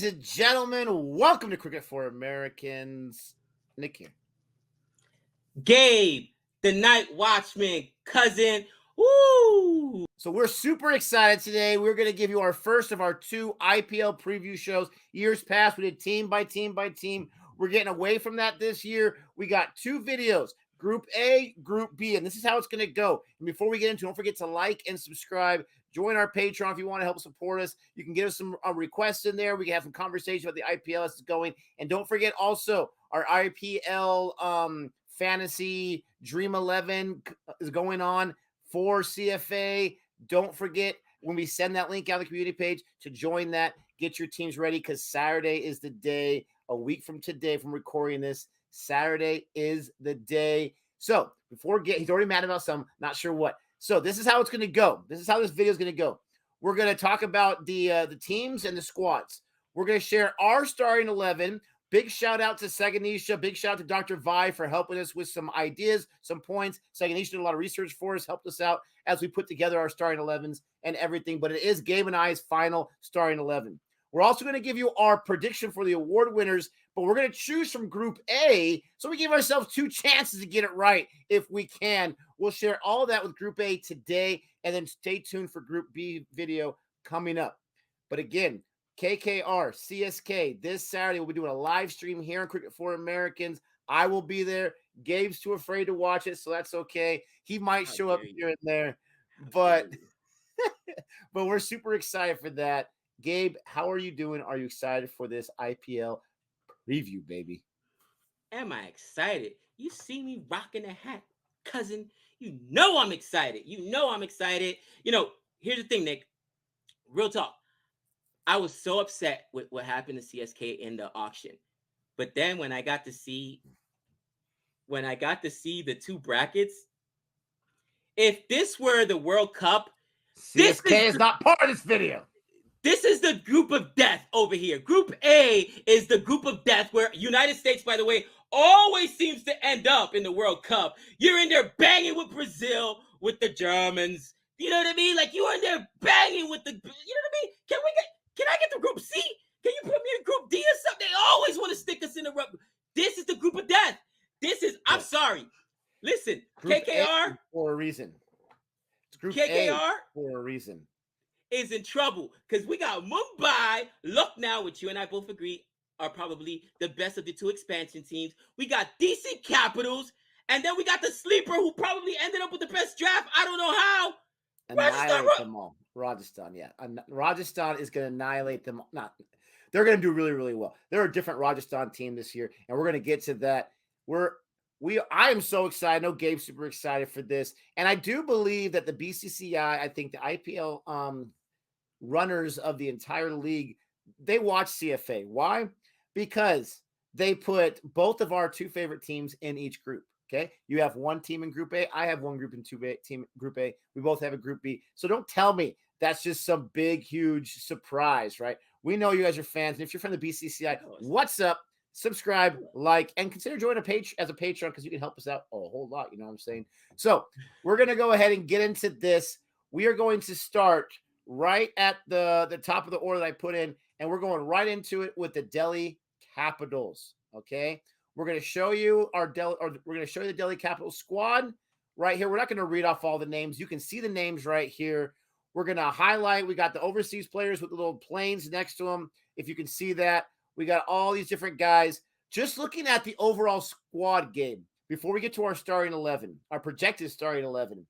and gentlemen, welcome to Cricket for Americans. Nick here. Gabe, the night watchman, cousin. Woo! So we're super excited today. We're going to give you our first of our two IPL preview shows. Years past, we did team by team by team. We're getting away from that this year. We got two videos, Group A, Group B, and this is how it's going to go. And before we get into it, don't forget to like and subscribe. Join our Patreon if you want to help support us. You can give us some requests in there. We can have some conversation about the IPL as it's going. And don't forget also our IPL Fantasy Dream 11 is going on for CFA. Don't forget when we send that link out on the community page to join that. Get your teams ready because Saturday is the day. A week from today, from recording this, Saturday is the day. So before he's already mad about some, not sure what. So this is how it's going to go. This is how this video is going to go. We're going to talk about the teams and the squads. We're going to share our starting 11. Big shout out to Saganisha. Big shout out to Dr. Vi for helping us with some ideas, some points. Saganisha did a lot of research for us, helped us out as we put together our starting 11s and everything. But it is Gabe and I's final starting 11. We're also going to give you our prediction for the award winners, but we're going to choose from Group A, so we give ourselves two chances to get it right if we can. We'll share all of that with Group A today, and then stay tuned for Group B video coming up. But again, KKR, CSK, this Saturday, we'll be doing a live stream here on Cricket for Americans. I will be there. Gabe's too afraid to watch it, so that's okay. He might show up here and there, but we're super excited for that. Gabe, how are you doing? Are you excited for this IPL preview, baby? Am I excited? You see me rocking a hat, cousin. You know I'm excited. I'm excited. Here's the thing, Nick. Real talk. I was so upset with what happened to CSK in the auction. But then when I got to see the two brackets, if this were the World Cup, CSK is not part of this video. This is the group of death over here. Group A is the group of death where United States, by the way, always seems to end up in the World Cup. You're in there banging with Brazil, with the Germans. You know what I mean? Like, you're in there banging with the, you know what I mean? Can I get the Group C? Can you put me in Group D or something? They always want to stick us in the rubber. This is the group of death. I'm sorry. Listen, Group KKR. A for a reason. It's Group KKR A for a reason. Is in trouble because we got Mumbai, Lucknow, which you and I both agree are probably the best of the two expansion teams. We got DC Capitals, and then we got the sleeper who probably ended up with the best draft. I don't know how. Annihilate them all. Rajasthan, yeah. Rajasthan is going to annihilate them. They're going to do really, really well. They're a different Rajasthan team this year, and we're going to get to that. I am so excited. I know Gabe's super excited for this. And I do believe that the BCCI, I think the IPL runners of the entire league, they watch CFA. Why? Because they put both of our two favorite teams in each group. Okay. You have one team in Group A. I have one group in Group A. We both have a Group B. So don't tell me that's just some big, huge surprise, right? We know you guys are fans. And if you're from the BCCI, what's up? Subscribe, like, and consider joining as a Patreon because you can help us out a whole lot. You know what I'm saying? So we're going to go ahead and get into this. We are going to start right at the top of the order that I put in, and we're going right into it with the Delhi Capitals. Okay. We're going to show you the Delhi Capitals squad right here. We're not going to read off all the names. You can see the names right here. We're going to highlight. We got the overseas players with the little planes next to them. If you can see that. We got all these different guys. Just looking at the overall squad game before we get to our starting 11, our projected starting 11,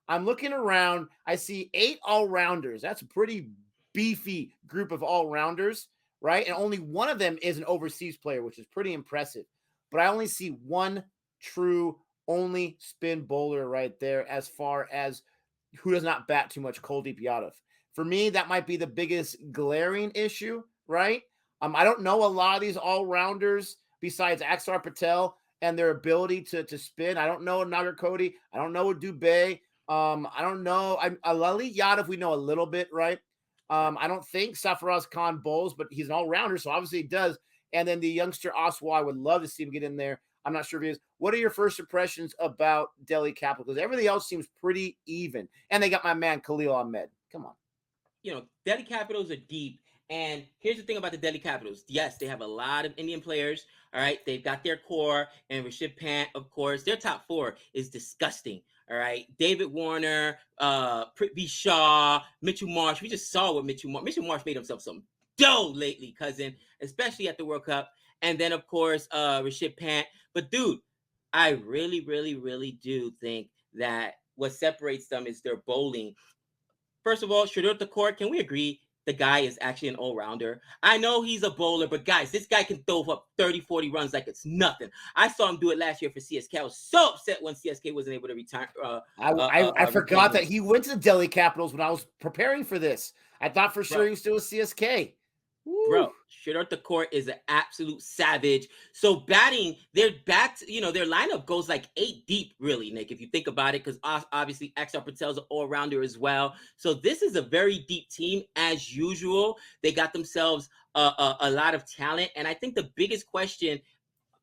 I'm looking around. I see 8 all-rounders. That's a pretty beefy group of all-rounders, right? And only one of them is an overseas player, which is pretty impressive. But I only see one true only spin bowler right there as far as who does not bat too much, Kuldeep Yadav. For me, that might be the biggest glaring issue, right? I don't know a lot of these all-rounders besides Axar Patel and their ability to spin. I don't know Nagar Cody. I don't know Dubé. I don't know. Lalit Yadav, we know a little bit, right? I don't think Sarfaraz Khan bowls, but he's an all-rounder, so obviously he does. And then the youngster Oswai, I would love to see him get in there. I'm not sure if he is. What are your first impressions about Delhi Capital? Because everything else seems pretty even. And they got my man Khalil Ahmed. Come on. Delhi Capitals are deep. And here's the thing about the Delhi Capitals. Yes, they have a lot of Indian players. All right, they've got their core, and Rishabh Pant, of course. Their top four is disgusting. All right, David Warner, Prithvi Shaw, Mitchell Marsh. We just saw what Mitchell Marsh made himself some dough lately, cousin, especially at the World Cup. And then, of course, Rishabh Pant. But dude, I really, really, really do think that what separates them is their bowling. First of all, Shador Court, can we agree the guy is actually an all-rounder? I know he's a bowler, but guys, this guy can throw up 30, 40 runs like it's nothing. I saw him do it last year for CSK. I was so upset when CSK wasn't able to retire. I forgot that he went to the Delhi Capitals when I was preparing for this. I thought for sure he was still with CSK. Woo. Bro, Shador Court is an absolute savage. So batting, their lineup goes like 8 deep, really, Nick, if you think about it, because obviously Axar Patel's an all-rounder as well. So this is a very deep team as usual. They got themselves a lot of talent. And I think the biggest question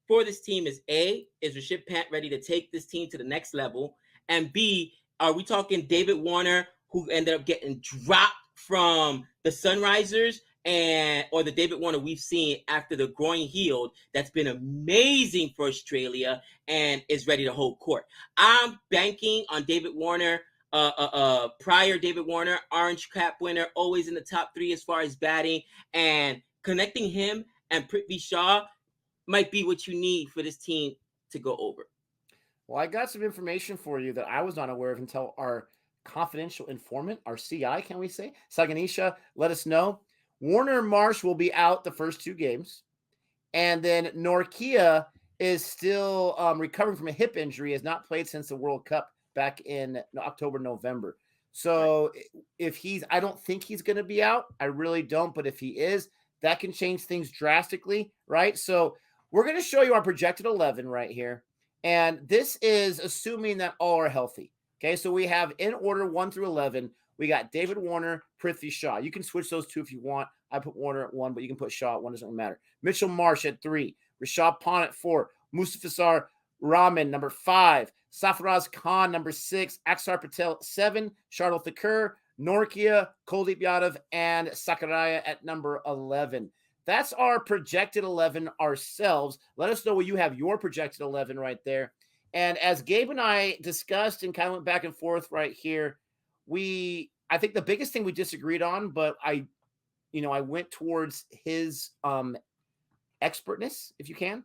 for this team is A, is Rishabh Pant ready to take this team to the next level? And B, are we talking David Warner, who ended up getting dropped from the Sunrisers, or the David Warner we've seen after the groin healed that's been amazing for Australia and is ready to hold court? I'm banking on David Warner, prior David Warner, Orange Cap winner, always in the top 3 as far as batting, and connecting him and Prithvi Shaw might be what you need for this team to go over. Well, I got some information for you that I was not aware of until our confidential informant, our CI, can we say, Saganisha, let us know. Warner and Marsh will be out the first 2 games. And then Norkia is still recovering from a hip injury, has not played since the World Cup back in October, November. So I don't think he's going to be out. I really don't. But if he is, that can change things drastically, right? So we're going to show you our projected 11 right here. And this is assuming that all are healthy. Okay, so we have in order 1 through 11. We got David Warner, Prithvi Shaw. You can switch those 2 if you want. I put Warner at 1, but you can put Shaw at 1. Doesn't matter. Mitchell Marsh at 3. Rishabh Pant at 4. Mustafizar Rahman, number 5. Sarfaraz Khan, number 6. Axar Patel, 7. Shardul Thakur, Norkia, Kuldeep Yadav, and Sakaraya at number 11. That's our projected 11 ourselves. Let us know what you have your projected 11 right there. And as Gabe and I discussed and kind of went back and forth right here, I think the biggest thing we disagreed on, but I went towards his expertness, if you can.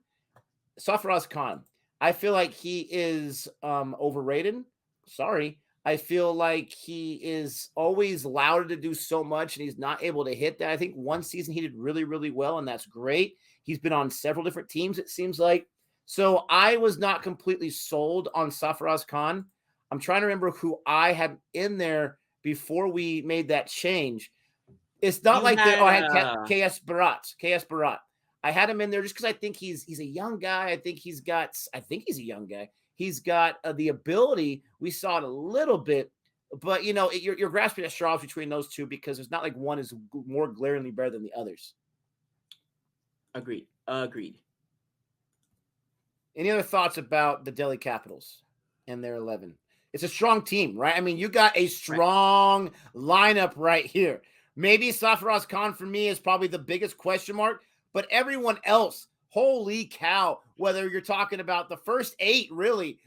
Sarfaraz Khan. I feel like he is overrated. Sorry. I feel like he is always lauded to do so much, and he's not able to hit that. I think one season he did really, really well, and that's great. He's been on several different teams, it seems like. So I was not completely sold on Sarfaraz Khan. I'm trying to remember who I had in there before we made that change. It's not I had KS Bharat. I had him in there just because I think he's a young guy. I think he's a young guy. He's got the ability. We saw it a little bit, but you're grasping at straws between those two because it's not like one is more glaringly better than the others. Agreed. Any other thoughts about the Delhi Capitals and their 11? It's a strong team, right? I mean, you got a strong lineup right here. Maybe Sarfaraz Khan for me is probably the biggest question mark, but everyone else, holy cow, whether you're talking about the first 8 really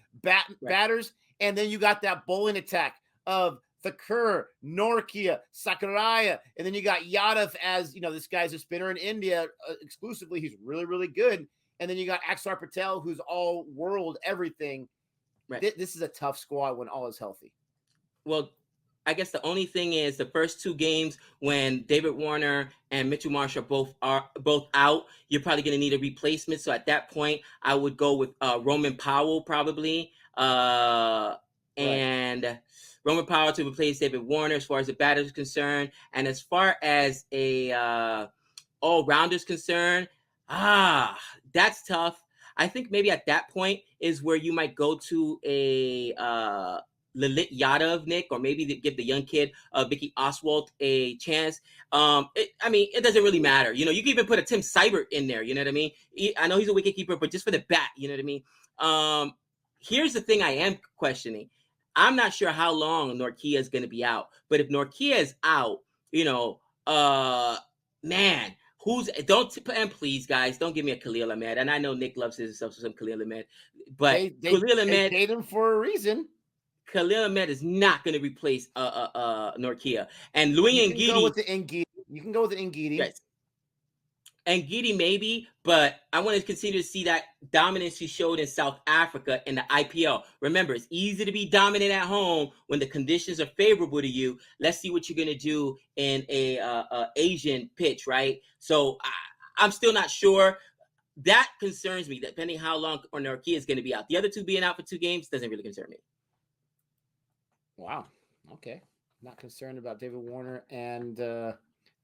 batters, and then you got that bowling attack of Thakur, Norkia, Sakaraya, and then you got Yadav as, this guy's a spinner in India exclusively. He's really, really good. And then you got Axar Patel, who's all world everything. Right. This is a tough squad when all is healthy. Well, I guess the only thing is the first 2 games when David Warner and Mitchell Marsh are both out, you're probably going to need a replacement. So at that point, I would go with Roman Powell probably, and Roman Powell to replace David Warner as far as the batter is concerned, and as far as a all-rounder is concerned, that's tough. I think maybe at that point is where you might go to a Lalit Yadav, Nick, or maybe give the young kid, Vicky Oswalt, a chance. It doesn't really matter. You can even put a Tim Seibert in there. You know what I mean? I know he's a wicketkeeper, but just for the bat, you know what I mean? Here's the thing I am questioning. I'm not sure how long Norkia is going to be out, but if Norkia is out, man, and please, guys, don't give me a Khalil Ahmed. And I know Nick loves himself some Khalil Ahmed, but Khalil They Ahmed, paid him for a reason. Khalil Ahmed is not going to replace Norkia and Louis You can go Ngidi. with the Ngidi. You can go with the Ngidi. Yes, and Giddy maybe, but I want to continue to see that dominance he showed in South Africa in the IPL. Remember, it's easy to be dominant at home when the conditions are favorable to you. Let's see what you're going to do in a Asian pitch, right? So I'm still not sure. That concerns me, depending how long Norkia is going to be out. The other two being out for 2 games doesn't really concern me. Wow. Okay. Not concerned about David Warner and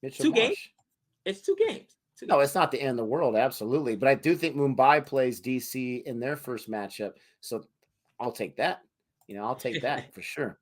Mitchell 2 games? Marsh. It's 2 games. No, it's not the end of the world, absolutely. But I do think Mumbai plays DC in their first matchup. So I'll take that. I'll take that for sure.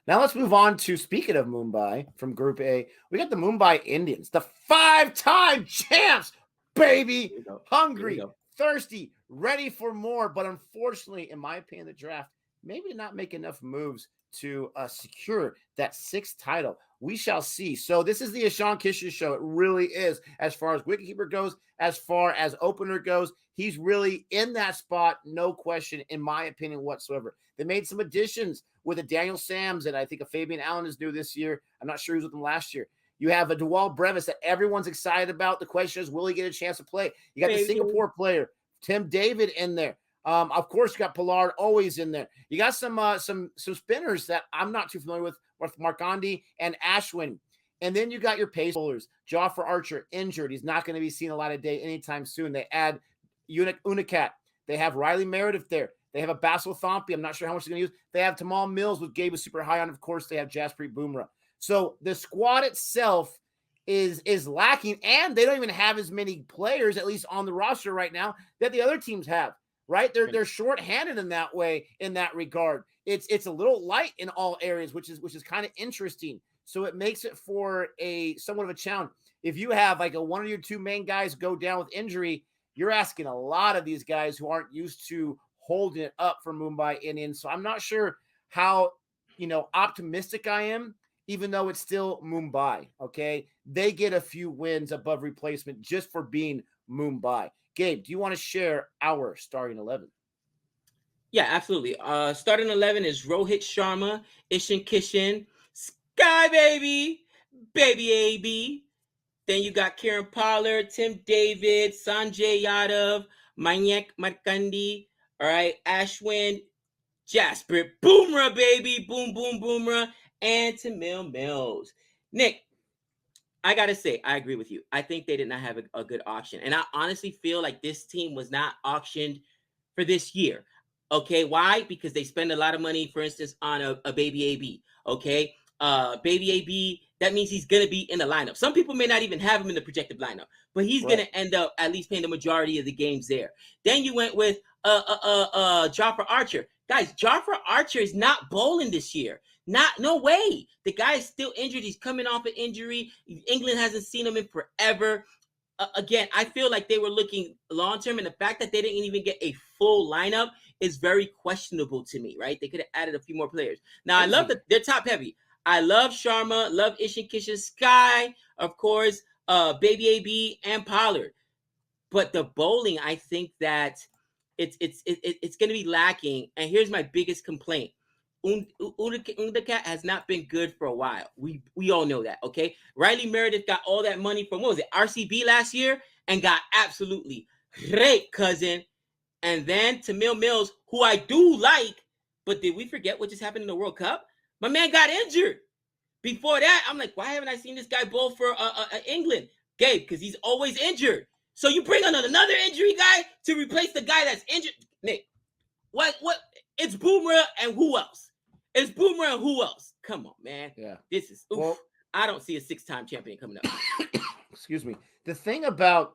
Now let's move on to, speaking of Mumbai, from Group A, we got the Mumbai Indians, the 5-time champs, baby. Hungry, thirsty, ready for more. But unfortunately, in my opinion, the draft maybe not make enough moves to secure that 6th title. We shall see. So this is the Ishan Kishan show. It really is. As far as wicketkeeper goes, as far as opener goes, he's really in that spot, no question, in my opinion whatsoever. They made some additions with a Daniel Sams, and I think a Fabian Allen is new this year. I'm not sure he was with them last year. You have a Dewald Brevis that everyone's excited about. The question is, will he get a chance to play? You got the Singapore player, Tim David, in there. Of course, you got Pollard always in there. You got some spinners that I'm not too familiar with Markandi and Ashwin. And then you got your pace bowlers. Jofra Archer injured. He's not going to be seen a lot of day anytime soon. They add Unicat. They have Riley Meredith there. They have a Basil Thompe. I'm not sure how much they're going to use. They have Tamal Mills with Gabe super high on. Of course, they have Jasprit Bumrah. So the squad itself is lacking, and they don't even have as many players, at least on the roster right now, that the other teams have. Right, they're short-handed in that way, in that regard. It's a little light in all areas, which is kind of interesting. So it makes it for a somewhat of a challenge. If you have like one of your 2 main guys go down with injury, you're asking a lot of these guys who aren't used to holding it up for Mumbai Indians. So I'm not sure how optimistic I am, even though it's still Mumbai. Okay, they get a few wins above replacement just for being Mumbai. Gabe, do you want to share our starting 11? Yeah, absolutely. Starting 11 is Rohit Sharma, Ishan Kishan, Sky Baby, Baby AB. Then you got Kieran Pollard, Tim David, Sanjay Yadav, Manyak Markandi, all right, Ashwin, Jasper, Boomerang, baby, boom, boom, Boomerang, and Tamil Mills. Nick, I gotta say, I agree with you. I think they did not have a good auction. And I honestly feel like this team was not auctioned for this year. Okay, why? Because they spend a lot of money, for instance, on a baby AB. Okay, baby AB, that means he's gonna be in the lineup. Some people may not even have him in the projected lineup, but he's gonna end up at least playing the majority of the games there. Then you went with Jofra Archer. Guys, Jofra Archer is not bowling this year. No way. The guy is still injured. He's coming off an injury. England hasn't seen him in forever. Again, I feel like they were looking long term, and the fact that they didn't even get a full lineup is very questionable to me, right? They could have added a few more players. Now, I love that they're top heavy. I love Sharma, love Ishan Kishan, Sky, of course, Baby AB, and Pollard. But the bowling, I think that it's going to be lacking. And here's my biggest complaint. Undakat has not been good for a while. We all know that, okay? Riley Meredith got all that money from, what was it, RCB last year, and got absolutely raped, cousin. And then Tamil Mills, who I do like, but did we forget what just happened in the World Cup? My man got injured. Before that, I'm like, why haven't I seen this guy bowl for England? Gabe, because he's always injured. So you bring on another injury guy to replace the guy that's injured? Nick, what? It's Boomerang and who else? It's Boomerang and who else? Come on, man. Yeah. This is, oof. Well, I don't see a 6-time champion coming up. Excuse me. The thing about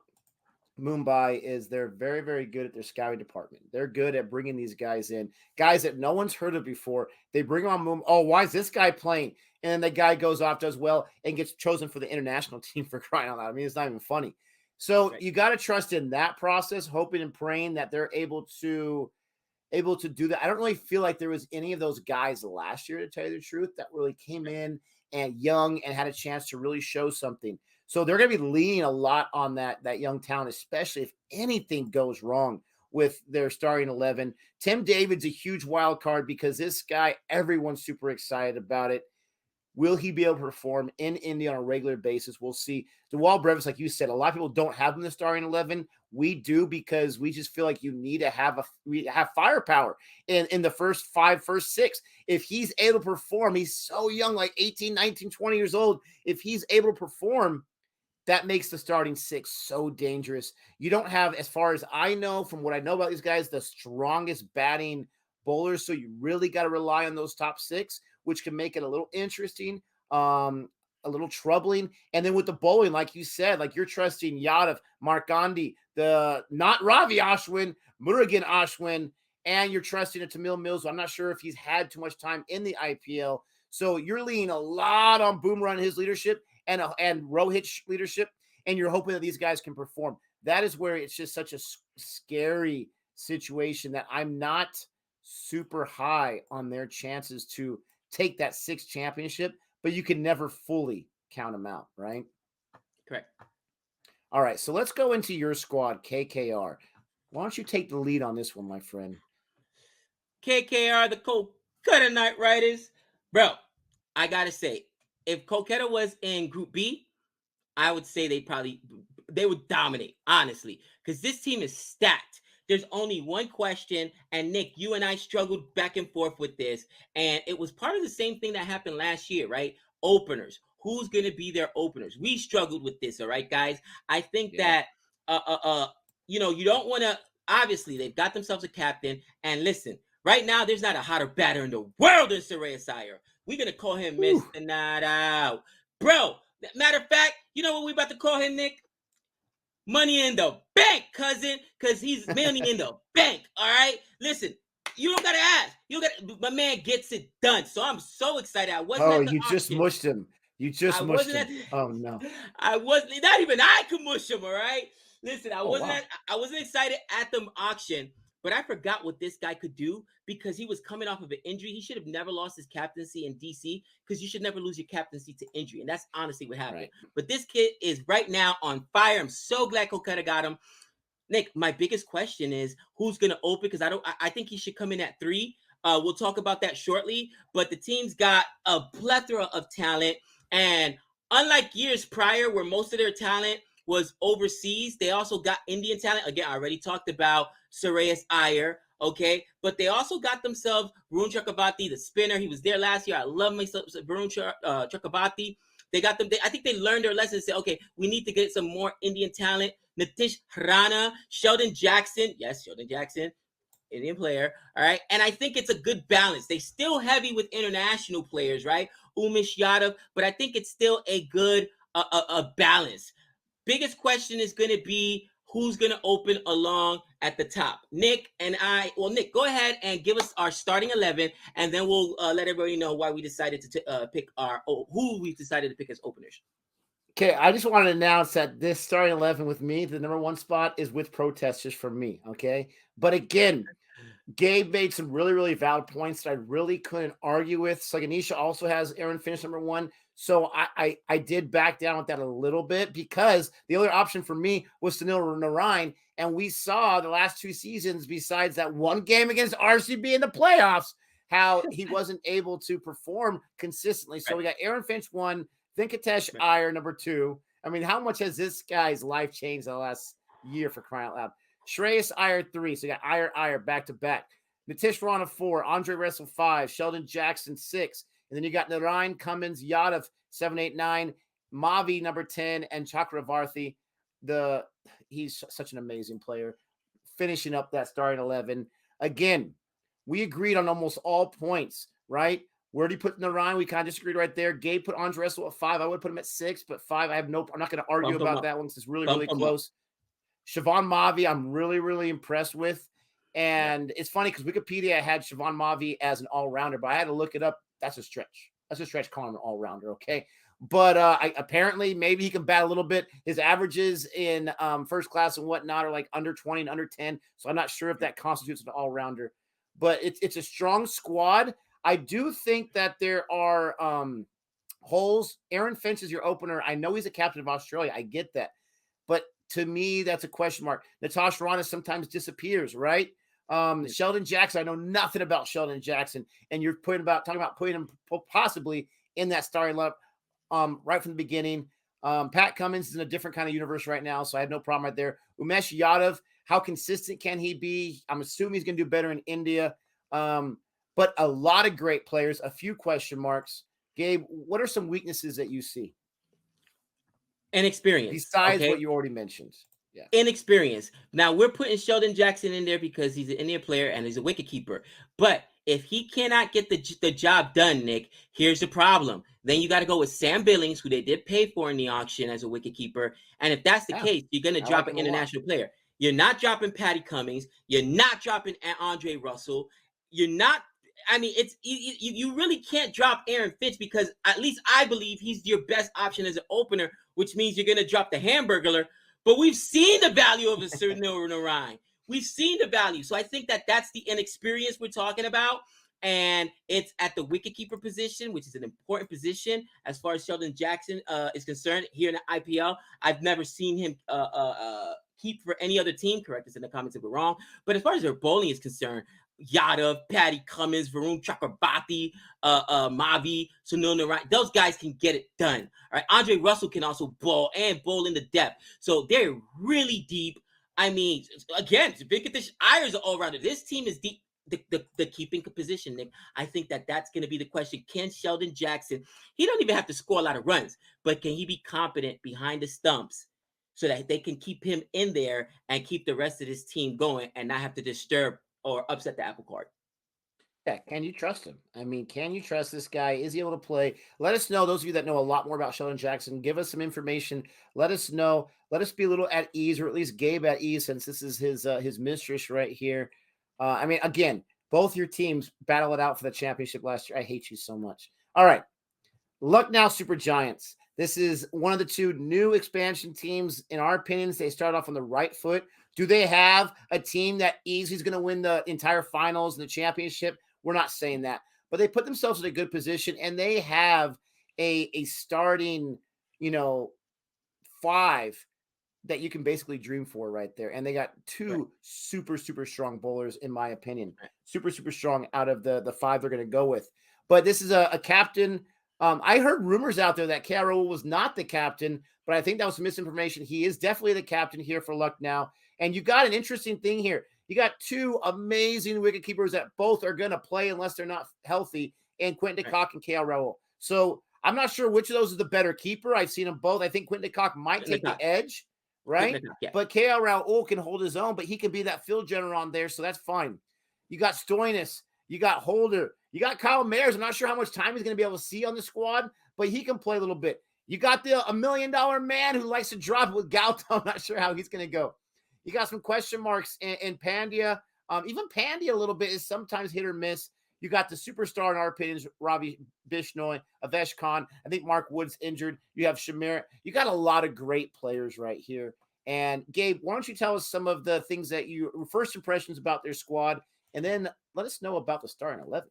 Mumbai is they're very, very good at their scouting department. They're good at bringing these guys in, guys that no one's heard of before. They bring on Mumbai. Oh, why is this guy playing? And then the guy goes off, does well, and gets chosen for the international team, for crying out loud. I mean, it's not even funny. So You got to trust in that process, hoping and praying that they're able to do that. I don't really feel like there was any of those guys last year, to tell you the truth, that really came in and young and had a chance to really show something. So they're going to be leaning a lot on that young talent, especially if anything goes wrong with their starting 11. Tim David's a huge wild card because this guy, everyone's super excited about it. Will he be able to perform in India on a regular basis? We'll see. DeWall Brevis, like you said, a lot of people don't have him in the starting 11. We do because we just feel like you need to have firepower in the first six. If he's able to perform, he's so young, like 18, 19, 20 years old. If he's able to perform, that makes the starting six so dangerous. You don't have, as far as I know, from what I know about these guys, the strongest batting bowlers. So you really got to rely on those top six, which can make it a little interesting, a little troubling. And then with the bowling, like you said, like you're trusting Yadav, Mark Gandhi, the not Ravi Ashwin, Murugan Ashwin, and you're trusting a Tamil Mills. I'm not sure if he's had too much time in the IPL. So you're leaning a lot on Boomerang and his leadership and Rohit's leadership, and you're hoping that these guys can perform. That is where it's just such a scary situation that I'm not super high on their chances to take that sixth championship, but you can never fully count them out, right? Correct. All right, so let's go into your squad, KKR. Why don't you take the lead on this one, my friend? KKR, the Kolkata Knight Riders. Bro, I got to say, if Kolkata was in Group B, I would say they would dominate, honestly, because this team is stacked. There's only one question, and Nick, you and I struggled back and forth with this, and it was part of the same thing that happened last year, right? Openers. Who's going to be their openers? We struggled with this, all right, guys? I think that, you don't want to, obviously, they've got themselves a captain, and listen, right now, there's not a hotter batter in the world than Surya Iyer. We're going to call him Mr. Not Out. Bro, matter of fact, you know what we're about to call him, Nick? Money in the bank, cousin, because he's money in the bank, all right? Listen, you don't got to ask. My man gets it done. So I'm so excited. I wasn't at the auction. Just mushed him. You just mushed him. Oh, no. I wasn't, not even I could mush him, all right? Listen, I wasn't excited at the auction, but I forgot what this guy could do because he was coming off of an injury. He should have never lost his captaincy in DC because you should never lose your captaincy to injury. And that's honestly what happened. Right. But this kid is right now on fire. I'm so glad Kolkata got him. Nick, my biggest question is who's going to open? Because I think he should come in at 3. We'll talk about that shortly. But the team's got a plethora of talent. And unlike years prior where most of their talent was overseas, they also got Indian talent. Again, I already talked about Surya Iyer, okay? But they also got themselves Varun Chakravarti, the spinner. He was there last year. I love myself Varun Chakravarti. They got them. I think they learned their lesson and said, okay, we need to get some more Indian talent. Nitish Rana, Sheldon Jackson. Yes, Sheldon Jackson, Indian player. All right. And I think it's a good balance. They still heavy with international players, right? Umesh Yadav. But I think it's still a good balance. Biggest question is going to be who's going to open along at the top. Nick, go ahead and give us our starting 11, and then we'll let everybody know why we decided to pick who we decided to pick as openers. Okay, I just want to announce that this starting 11 with me, the number 1 spot, is with protest just for me, okay? But again, Gabe made some really, really valid points that I really couldn't argue with. Saganisha also has Aaron finish number 1. So I did back down with that a little bit because the other option for me was Sunil Narayan. And we saw the last 2 seasons, besides that one game against RCB in the playoffs, how he wasn't able to perform consistently. So we got Aaron Finch 1, Venkatesh Iyer number 2. I mean, how much has this guy's life changed in the last year, for crying out loud? Shreyas Iyer 3. So you got Iyer back to back. Nitish Rana 4, Andre Russell 5, Sheldon Jackson 6. And then you got Narayan, Cummins, Yadav 7, 8, 9, Mavi number 10, and Chakravarti. He's such an amazing player. Finishing up that starting 11. Again, we agreed on almost all points, right? Where do you put Narayan? We kind of disagreed right there. Gabe put Andre Russell at 5. I would put him at 6, but 5, I'm not going to argue about that one. It's really, really close. Siobhan Mavi, I'm really, really impressed with. And it's funny because Wikipedia had Siobhan Mavi as an all-rounder, but I had to look it up. That's a stretch. That's a stretch calling him an all-rounder, okay? But apparently maybe he can bat a little bit. His averages in first class and whatnot are like under 20 and under 10. So I'm not sure if that constitutes an all-rounder. But it's a strong squad. I do think that there are Holes, Aaron Finch is your opener. I know he's a captain of Australia. I get that. But to me, that's a question mark. Natasha Rana sometimes disappears, right? Sheldon Jackson, I know nothing about Sheldon Jackson, and you're talking about putting him possibly in that starting lineup right from the beginning. Pat Cummins is in a different kind of universe right now, so I have no problem right there. Umesh Yadav, how consistent can he be? I'm assuming he's going to do better in India. But a lot of great players, a few question marks. Gabe, what are some weaknesses that you see? Inexperience. Besides what you already mentioned. Yeah. Inexperience. Now, we're putting Sheldon Jackson in there because he's an Indian player and he's a wicketkeeper. But if he cannot get the job done, Nick, here's the problem. Then you got to go with Sam Billings, who they did pay for in the auction as a wicketkeeper. And if that's the case, you're going to drop an international player. You're not dropping Patty Cummings. You're not dropping Andre Russell. You're not. I mean, you really can't drop Aaron Finch because at least I believe he's your best option as an opener, which means you're going to drop the Hamburglar. But we've seen the value of a Sunil Narayan. We've seen the value. So I think that that's the inexperience we're talking about. And it's at the wicketkeeper position, which is an important position as far as Sheldon Jackson is concerned here in the IPL. I've never seen him keep for any other team. Correct us in the comments if we're wrong. But as far as their bowling is concerned, Yadav, Patty Cummins, Varun Chakrabarti, Mavi, Sunil Narayan, those guys can get it done. All right, Andre Russell can also bowl and bowl in the depth. So they're really deep. I mean, again, Venkatesh Iyer is an all-rounder. This team is deep. The keeping position, Nick. I think that that's going to be the question. Can Sheldon Jackson, he don't even have to score a lot of runs, but can he be competent behind the stumps so that they can keep him in there and keep the rest of this team going and not have to disturb or upset the apple cart? Yeah, can you trust him? I mean, can you trust this guy? Is he able to play? Let us know. Those of you that know a lot more about Sheldon Jackson, give us some information. Let us know. Let us be a little at ease, or at least Gabe at ease, since this is his mistress right here. I mean, again, both your teams battle it out for the championship last year. I hate you so much. All right, Lucknow Super Giants. This is one of the two new expansion teams. In our opinions, they start off on the right foot. Do they have a team that easily is going to win the entire finals and the championship? We're not saying that, but they put themselves in a good position, and they have a starting, five that you can basically dream for right there. And they got two super, super strong bowlers, in my opinion. Super, super strong out of the five they're going to go with. But this is a captain. I heard rumors out there that KR was not the captain, but I think that was some misinformation. He is definitely the captain here for Lucknow. And you got an interesting thing here. You got two amazing wicketkeepers that both are going to play unless they're not healthy, and Quinton de Kock and KL Raul. So I'm not sure which of those is the better keeper. I've seen them both. I think Quinton de Kock might take the edge, right? But KL Raul can hold his own, but he can be that field general on there, so that's fine. You got Stoinis. You got Holder. You got Kyle Mayers. I'm not sure how much time he's going to be able to see on the squad, but he can play a little bit. You got the $1 million man who likes to drop it with Gautam. I'm not sure how he's going to go. You got some question marks in Pandya. Even Pandya a little bit is sometimes hit or miss. You got the superstar in our opinions, Ravi Bishnoi, Avesh Khan. I think Mark Wood's injured. You have Shamir. You got a lot of great players right here. And Gabe, why don't you tell us some of the things that your first impressions about their squad, and then let us know about the starting 11.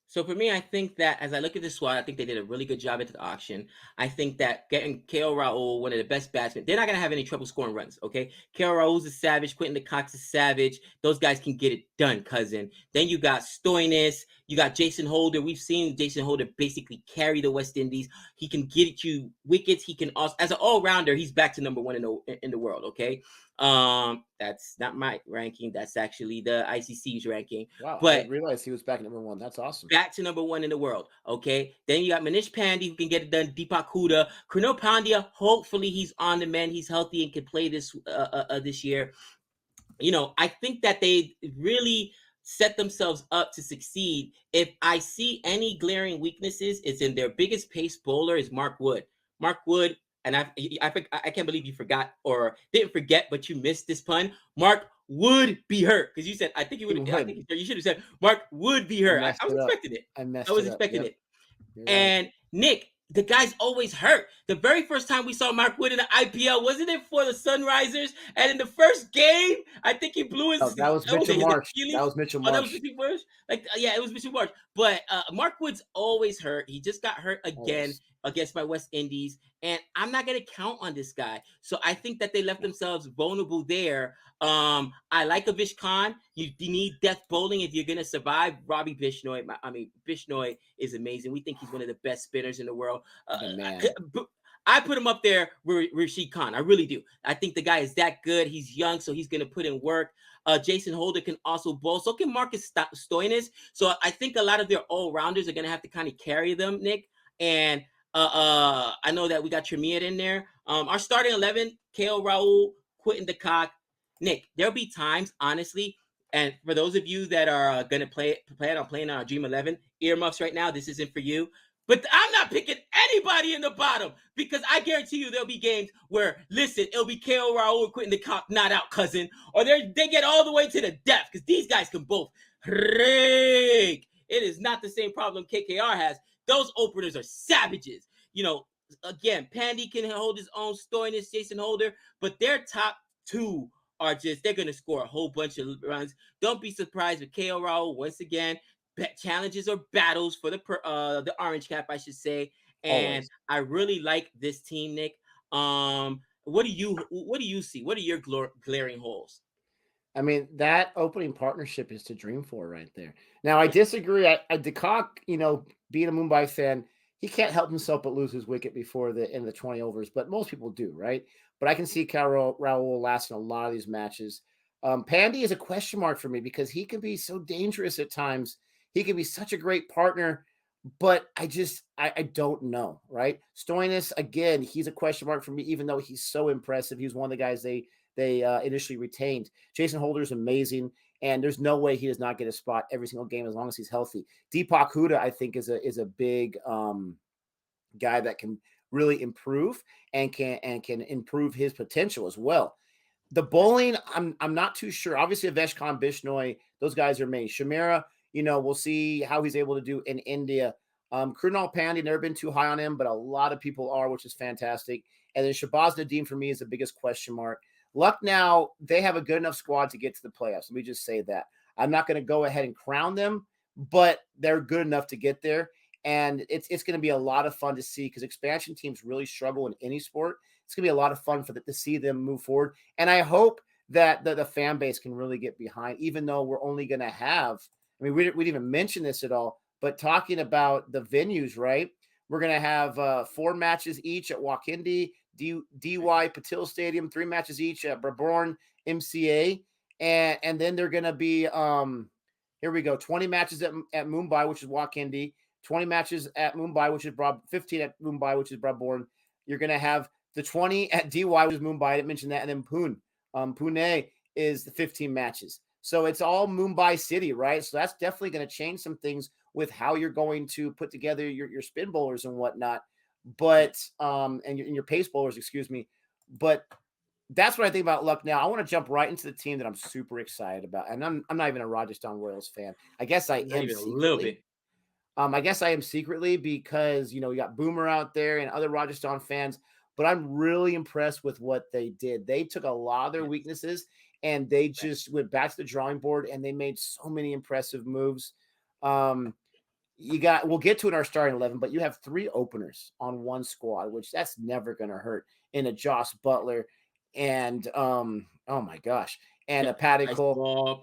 So for me, I think that as I look at this squad, I think they did a really good job at the auction. I think that getting KL Raul, one of the best batsmen, they're not going to have any trouble scoring runs, okay? KL Raul's a savage. Quinton de Kock's a savage. Those guys can get it done, cousin. Then you got Stoinis. You got Jason Holder. We've seen Jason Holder basically carry the West Indies. He can get you wickets. He can also, as an all-rounder, he's back to number one in the world, okay? That's not my ranking. That's actually the ICC's ranking. Wow, but I didn't realize he was back at number one. That's awesome. Back to number one in the world. Okay. Then you got Manish Pandey who can get it done. Deepak Huda, Krunal Pandya. Hopefully he's on the mend. He's healthy and can play this year. I think that they really set themselves up to succeed. If I see any glaring weaknesses, it's in their biggest pace bowler is Mark Wood. Mark Wood. And I can't believe you forgot or didn't forget, but you missed this pun. Mark would be hurt because you said I think you would. I think you should have said Mark would be hurt. I was expecting it. I was expecting it. And Nick, the guy's always hurt. The very first time we saw Mark Wood in the IPL, wasn't it for the Sunrisers? And in the first game, I think he blew his, Oh, that was Mitchell his Marsh. Achilles. That was Mitchell Oh, that was Marsh. Mitchell Marsh? Yeah, it was Mitchell Marsh. But Mark Wood's always hurt. He just got hurt again against my West Indies. And I'm not going to count on this guy. So I think that they left themselves vulnerable there. I like Avish Khan. You need death bowling if you're going to survive. Robbie Bishnoi. Bishnoi is amazing. We think he's one of the best spinners in the world. I put him up there with Rashid Khan. I really do. I think the guy is that good. He's young, so he's going to put in work. Jason Holder can also bowl. So can Marcus Stoinis. So I think a lot of their all-rounders are going to have to kind of carry them, Nick. And I know that we got Tremere in there. Our starting 11, KL Rahul, Quinton de Kock. Nick, there'll be times, honestly, and for those of you that are going to plan on playing on our Dream 11, earmuffs right now, this isn't for you. But I'm not picking anybody in the bottom because I guarantee you there'll be games where, listen, it'll be KO Rahul and Quinton de Kock not out, cousin. Or they get all the way to the death because these guys can both rake. It is not the same problem KKR has. Those openers are savages. You know, again, Pandy can hold his own, Stoinis, Jason Holder, but their top two are just, they're going to score a whole bunch of runs. Don't be surprised with KO Rahul once again. Challenges or battles for the orange cap, I should say. And always. I really like this team, Nick. What do you see? What are your glaring holes? I mean, that opening partnership is to dream for right there. Now, I disagree. De Kock, being a Mumbai fan, he can't help himself but lose his wicket before the end of the 20 overs, but most people do, right? But I can see Rahul lasting a lot of these matches. Pandy is a question mark for me because he can be so dangerous at times. He can be such a great partner, but I don't know, right? Stoinis, again, he's a question mark for me, even though he's so impressive. He was one of the guys they initially retained. Jason Holder's amazing, and there's no way he does not get a spot every single game as long as he's healthy. Deepak Huda, I think, is a big guy that can really improve and can improve his potential as well. The bowling, I'm not too sure. Obviously, Avesh Khan, Bishnoi, those guys are main. Shamira, we'll see how he's able to do in India. Krunal Pandya, never been too high on him, but a lot of people are, which is fantastic. And then Shabazz Nadeem for me is the biggest question mark. Lucknow, they have a good enough squad to get to the playoffs. Let me just say that. I'm not going to go ahead and crown them, but they're good enough to get there. And it's going to be a lot of fun to see because expansion teams really struggle in any sport. It's going to be a lot of fun to see them move forward. And I hope that the fan base can really get behind, even though we're only going to have, we didn't even mention this at all, but talking about the venues, right? We're going to have 4 matches each at Wakindi, DY Patil Stadium, 3 matches each at Brabourne MCA. And then they're going to be, here we go, 20 matches at Mumbai, which is Wakindi, 20 matches at Mumbai, which is 15 at Mumbai, which is Brabourne. You're going to have the 20 at DY, which is Mumbai. I didn't mention that. And then Pune is the 15 matches. So it's all Mumbai City, right? So that's definitely going to change some things with how you're going to put together your spin bowlers and whatnot. But and your pace bowlers, excuse me. But that's what I think about Lucknow. I want to jump right into the team that I'm super excited about. And I'm not even a Rajasthan Royals fan. I guess I am even a little bit. I guess I am secretly because, you got Boomer out there and other Rajasthan fans, but I'm really impressed with what they did. They took a lot of their weaknesses and they just went back to the drawing board and they made so many impressive moves. We'll get to it in our starting 11, but you have 3 openers on one squad, which that's never going to hurt, in a Joss Butler and, oh my gosh, and a Padikkal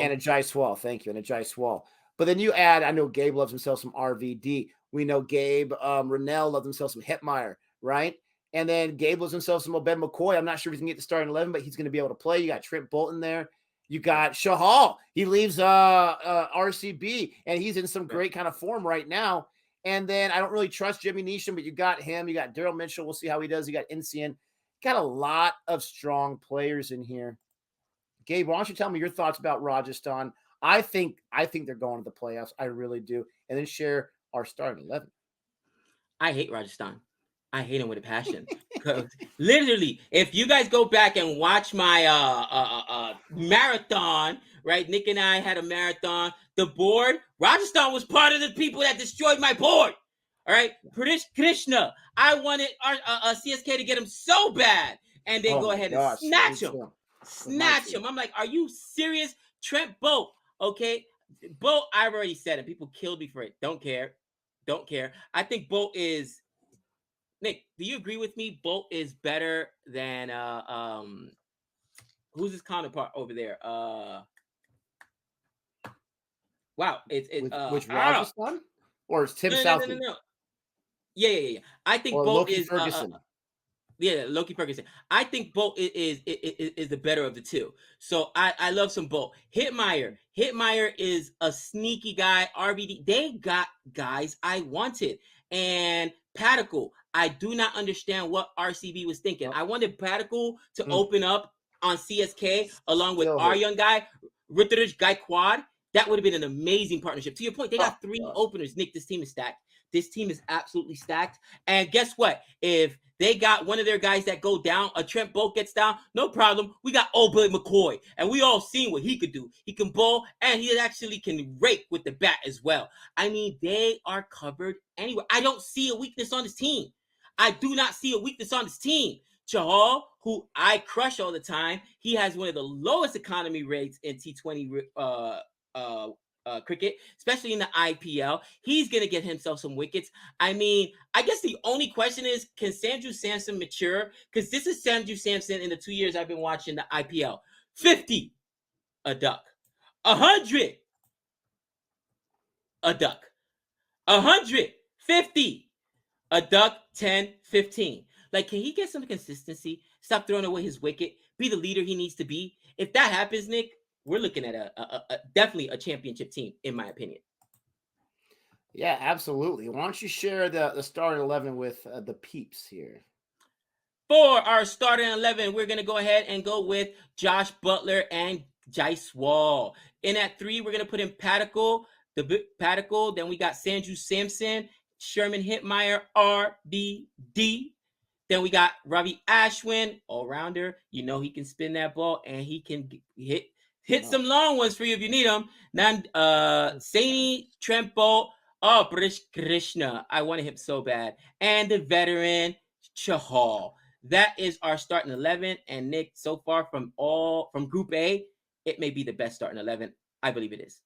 and a Jaiswal. Thank you. And a Jaiswal. But then you add, I know Gabe loves himself some RVD. We know Gabe, Rennell loves himself some Hetmeyer, right? And then Gabe loves himself some Obed McCoy. I'm not sure if he's going to get the starting 11, but he's going to be able to play. You got Trent Bolton there. You got Shahal. He leaves RCB, and he's in some great kind of form right now. And then I don't really trust Jimmy Neesham, but you got him. You got Daryl Mitchell. We'll see how he does. You got Ncian. Got a lot of strong players in here. Gabe, why don't you tell me your thoughts about Rajasthan? I think they're going to the playoffs. I really do. And then share our starting 11. I hate Rajasthan. I hate them with a passion. Literally, if you guys go back and watch my marathon, right? Nick and I had a marathon. The board, Rajasthan was part of the people that destroyed my board. All right, Krishna. I wanted our CSK to get him so bad, and they Oh go my ahead and gosh, me snatch him. too. With my Snatch team. him. I'm like, are you serious? Trent Bolt, okay? Bolt, I've already said it. People killed me for it. Don't care. Don't care. I think Bolt is Nick, do you agree with me? Bolt is better than who's his counterpart over there? Wow, it's With which I don't know. Rajasthan? Or it's Tim No, Southey no. Yeah. I think or Bolt Loki is Ferguson? yeah, Loki Ferguson. I think Bolt is the better of the two. So I love some Bolt. Hitmeyer is a sneaky guy. RBD. They got guys I wanted. And Padicle, I do not understand what RCB was thinking. Nope. I wanted Padicle to open up on CSK along with Still our hurt. young guy, Rittich Gaikwad. That would have been an amazing partnership. To your point, they Oh got 3 gosh. openers. Nick, this team is stacked. This team is absolutely stacked. And guess what? If they got one of their guys that go down, a Trent Bolt gets down, no problem. We got old Billy McCoy, and we all seen what he could do. He can bowl, and he actually can rake with the bat as well. I mean, they are covered anywhere. I don't see a weakness on this team. I do not see a weakness on this team. Chahal, who I crush all the time, he has one of the lowest economy rates in T20 uh, cricket, especially in the IPL. He's going to get himself some wickets. I mean, I guess the only question is, can Sanju Samson mature? Because this is Sanju Samson in the 2 years I've been watching the IPL. 50, a duck. 100, a duck. 150, a duck. 10, 15. Like, can he get some consistency? Stop throwing away his wicket. Be the leader he needs to be. If that happens, Nick, we're looking at a definitely a championship team, in my opinion. Yeah, absolutely. Why don't you share the starting 11 with the peeps here? For our starting 11, we're going to go ahead and go with Josh Butler and Jaiswal. In at 3, we're going to put in Padicle, Then we got Sanju Samson, Sherman Hitmeyer, RBD. Then we got Ravi Ashwin, all-rounder. You know he can spin that ball, and he can hit some long ones for you if you need them. Then Saini, Trent Bolt, Krishna. I wanted him so bad. And the veteran, Chahal. That is our starting 11. And Nick, so far from Group A, it may be the best starting 11. I believe it is.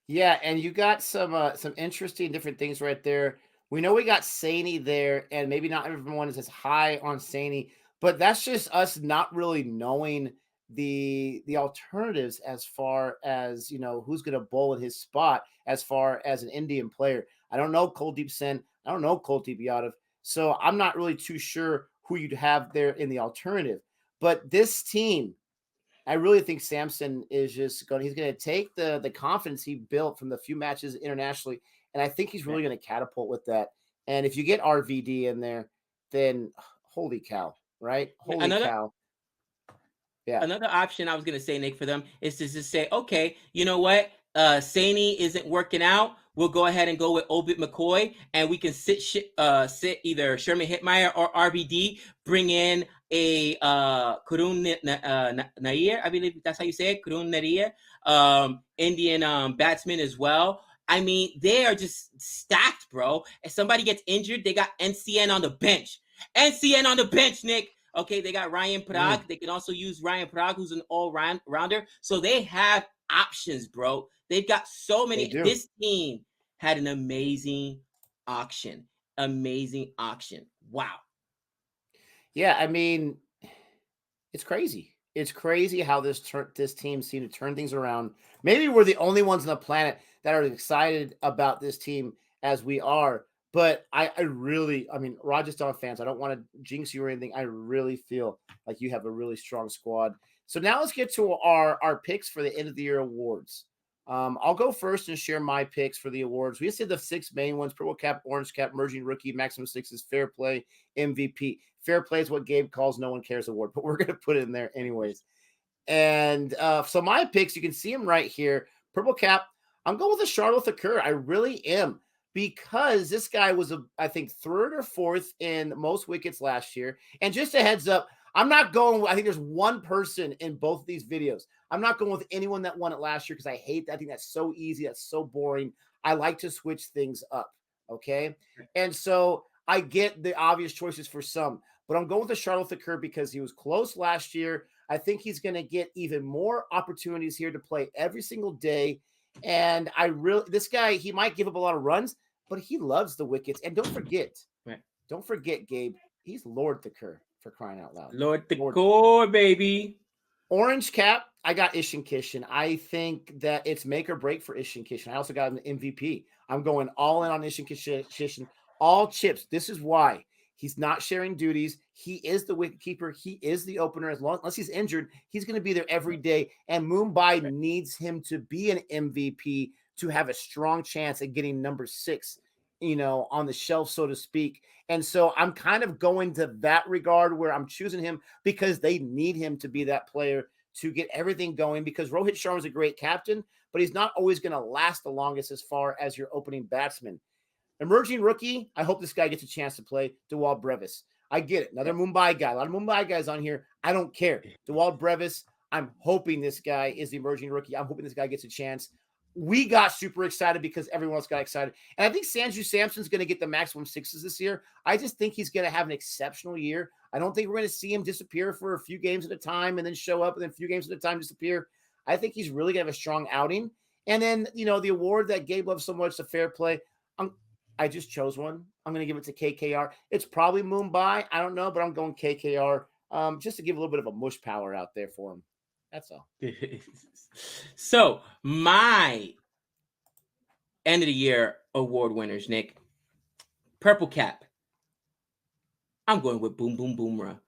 Yeah, and you got some interesting different things right there. We know we got Saini there, and maybe not everyone is as high on Saini, but that's just us not really knowing the alternatives as far as who's going to bowl in his spot as far as an Indian player. I don't know Kuldeep Sen. I don't know Kuldeep Yadav, so I'm not really too sure who you'd have there in the alternative. But this team, I really think Samson is just he's going to take the confidence he built from the few matches internationally, and I think he's really going to catapult with that. And if you get RVD in there, then holy cow, right? Holy Another cow. Yeah. Another option I was going to say, Nick, for them is to just say, okay, you know what? Saini isn't working out. We'll go ahead and go with Obit McCoy, and we can sit either Sherman Hitmeyer or RBD. Bring in a Karun Nair, I believe that's how you say it, Karun Nair, Indian batsman as well. I mean, they are just stacked, bro. If somebody gets injured, they got NCN on the bench. NCN on the bench, Nick. Okay, they got Ryan Prague. They can also use Ryan Prague, who's an all-rounder. So they have options, bro. They've got so many. They do. This team had an amazing auction. Amazing auction. Wow. Yeah, I mean, it's crazy. It's crazy how this team seemed to turn things around. Maybe we're the only ones on the planet that are excited about this team as we are. But I mean, Rajasthan fans, I don't want to jinx you or anything. I really feel like you have a really strong squad. So now let's get to our picks for the end of the year awards. I'll go first and share my picks for the awards. We just did the 6 main ones: purple cap, orange cap, emerging rookie, maximum sixes, fair play, MVP. Fair play is what Gabe calls no one cares award, but we're going to put it in there anyways. And so my picks, you can see them right here. Purple cap, I'm going with a Charlotte Thakur. I really am, because this guy was, I think, 3rd or 4th in most wickets last year. And just a heads up, I'm not going, I think there's one person in both of these videos. I'm not going with anyone that won it last year because I hate that. I think that's so easy. That's so boring. I like to switch things up. Okay. And so I get the obvious choices for some, but I'm going with the Charlotte Thakur because he was close last year. I think he's going to get even more opportunities here to play every single day. And this guy, he might give up a lot of runs, but he loves the wickets. And don't forget, Gabe, he's Lord Thakur, for crying out loud. Lord Thakur, baby. Orange cap, I got Ishan Kishan. I think that it's make or break for Ishan Kishan. I also got an MVP. I'm going all in on Ishan Kishan. All chips. This is why. He's not sharing duties. He is the wicket keeper. He is the opener. Unless he's injured, he's going to be there every day. And Mumbai needs him to be an MVP to have a strong chance at getting number 6, on the shelf, so to speak. And so I'm kind of going to that regard where I'm choosing him because they need him to be that player to get everything going, because Rohit Sharma is a great captain, but he's not always going to last the longest as far as your opening batsman. Emerging rookie, I hope this guy gets a chance to play, Dewald Brevis. I get it. Another Mumbai guy. A lot of Mumbai guys on here. I don't care. Dewald Brevis, I'm hoping this guy is the emerging rookie. I'm hoping this guy gets a chance. We got super excited because everyone else got excited. And I think Sanju Samson's going to get the maximum 6s this year. I just think he's going to have an exceptional year. I don't think we're going to see him disappear for a few games at a time and then show up and then a few games at a time disappear. I think he's really going to have a strong outing. And then, the award that Gabe loves so much, the fair play, I just chose one. I'm going to give it to KKR. It's probably Mumbai. I don't know, but I'm going KKR just to give a little bit of a mush power out there for him. That's all. So, my end of the year award winners, Nick. Purple Cap. I'm going with Boom Boom Boomerang.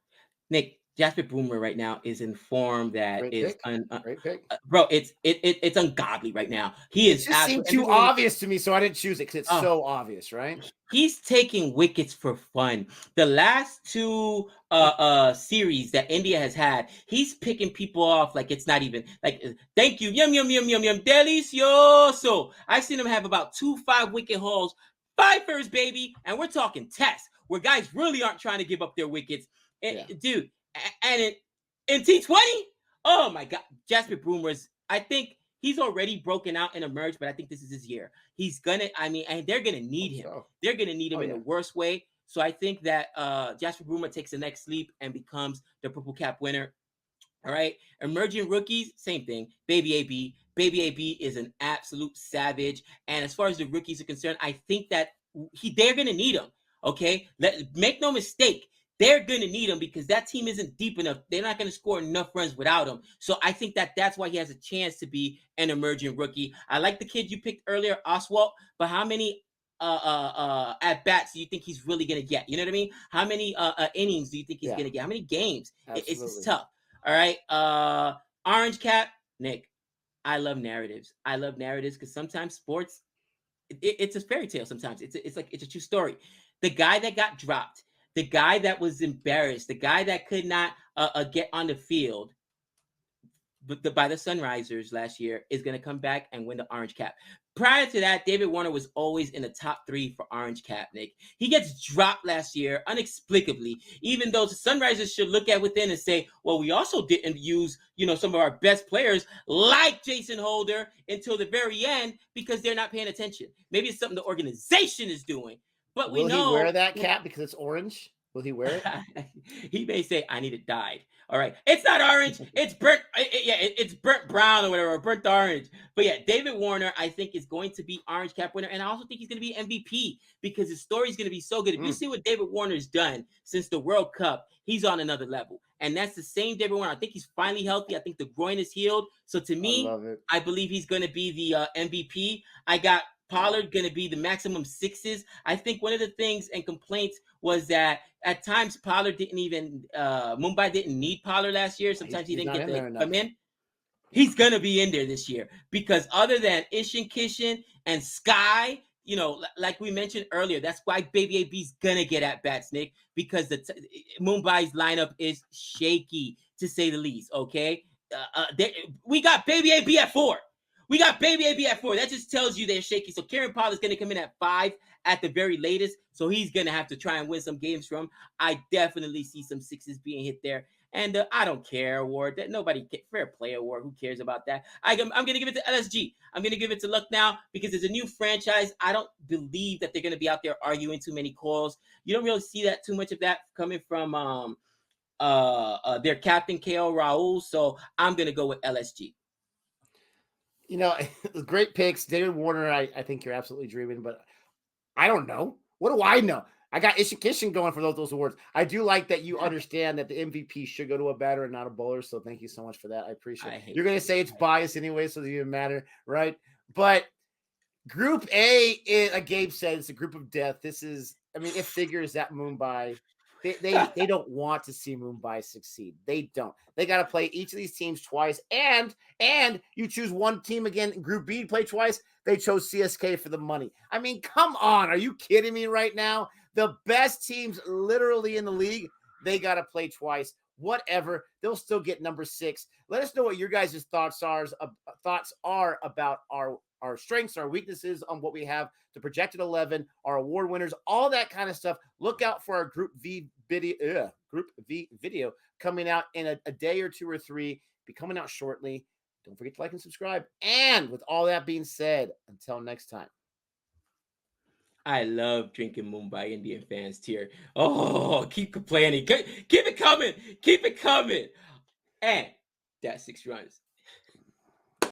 Nick, Jasprit Bumrah right now is in form that Great is pick. Great pick. Bro, it's ungodly right now. He is. It just seemed too obvious to me, so I didn't choose it because it's so obvious, right? He's taking wickets for fun. The last 2 series that India has had, he's picking people off like it's not even like. Thank you, yum yum yum yum yum, delicioso. I've seen him have about 2 5-wicket hauls, 5-ers, baby, and we're talking tests where guys really aren't trying to give up their wickets. Dude, and in T20, oh my God, Jasprit Bumrah's. I think he's already broken out and emerged, but I think this is his year. He's gonna. And they're gonna need him. So. They're gonna need him in the worst way. So I think that Jasprit Bumrah takes the next leap and becomes the Purple Cap winner. All right, emerging rookies, same thing. Baby AB. Baby AB is an absolute savage. And as far as the rookies are concerned, I think that they're gonna need him. Okay, make no mistake. They're going to need him because that team isn't deep enough. They're not going to score enough runs without him. So I think that's why he has a chance to be an emerging rookie. I like the kid you picked earlier, Oswalt, but how many at-bats do you think he's really going to get? You know what I mean? How many innings do you think he's going to get? How many games? It's tough. All right. Orange Cap, Nick, I love narratives. I love narratives because sometimes sports, it's a fairy tale sometimes. It's like it's a true story. The guy that got dropped, the guy that was embarrassed, the guy that could not get on the field by the Sunrisers last year is going to come back and win the Orange Cap. Prior to that, David Warner was always in the top 3 for Orange Cap, Nick. He gets dropped last year inexplicably, even though the Sunrisers should look at within and say, well, we also didn't use, some of our best players like Jason Holder until the very end because they're not paying attention. Maybe it's something the organization is doing. But Will he wear that cap because it's orange? Will he wear it? He may say, I need it dyed. All right. It's not orange. It's burnt. It's burnt brown or whatever, or burnt orange. But yeah, David Warner, I think, is going to be Orange Cap winner. And I also think he's going to be MVP because his story is going to be so good. If you see what David Warner's done since the World Cup, he's on another level. And that's the same David Warner. I think he's finally healthy. I think the groin is healed. So to me, I believe he's going to be the MVP. I got Pollard going to be the maximum 6s. I think one of the things and complaints was that at times Pollard Mumbai didn't need Pollard last year. Sometimes he didn't get to come in. He's going to be in there this year because other than Ishan Kishan and Sky, like we mentioned earlier, that's why Baby AB's going to get at bats, Nick, because Mumbai's lineup is shaky to say the least. Okay. We got Baby AB at 4. We got Baby AB at 4. That just tells you they're shaky. So Kieran Pollard's going to come in at 5 at the very latest. So he's going to have to try and win some games from. I definitely see some 6s being hit there. and I don't care award that fair play award. Who cares about that? I'm going to give it to LSG. I'm going to give it to Lucknow because it's a new franchise. I don't believe that they're going to be out there arguing too many calls. You don't really see that too much of that coming from their captain KL Raul. So I'm going to go with LSG. You know, great picks. David Warner, I think you're absolutely dreaming, but I don't know. What do I know? I got Ishikishin going for those awards. I do like that you understand that the MVP should go to a batter and not a bowler. So thank you so much for that. I appreciate it. You're going to say it's biased anyway, so it doesn't even matter, right? But Group A, is, like Gabe said, it's a group of death. This is, I mean, it figures that Mumbai, they don't want to see Mumbai succeed. They don't. They got to play each of these teams twice, and you choose one team again in Group B to play twice. They chose CSK for the money. I mean, come on, are you kidding me right now? The best teams literally in the league, they got to play twice. Whatever, they'll still get number 6. Let us know what your guys' thoughts are about our strengths, our weaknesses, on what we have, the projected 11, our award winners, all that kind of stuff. Look out for our Group V video coming out in a day or 2 or 3. Be coming out shortly. Don't forget to like and subscribe. And with all that being said, until next time. I love drinking Mumbai Indian fans tear. Oh, keep complaining. Keep it coming. Keep it coming. And that's 6 runs.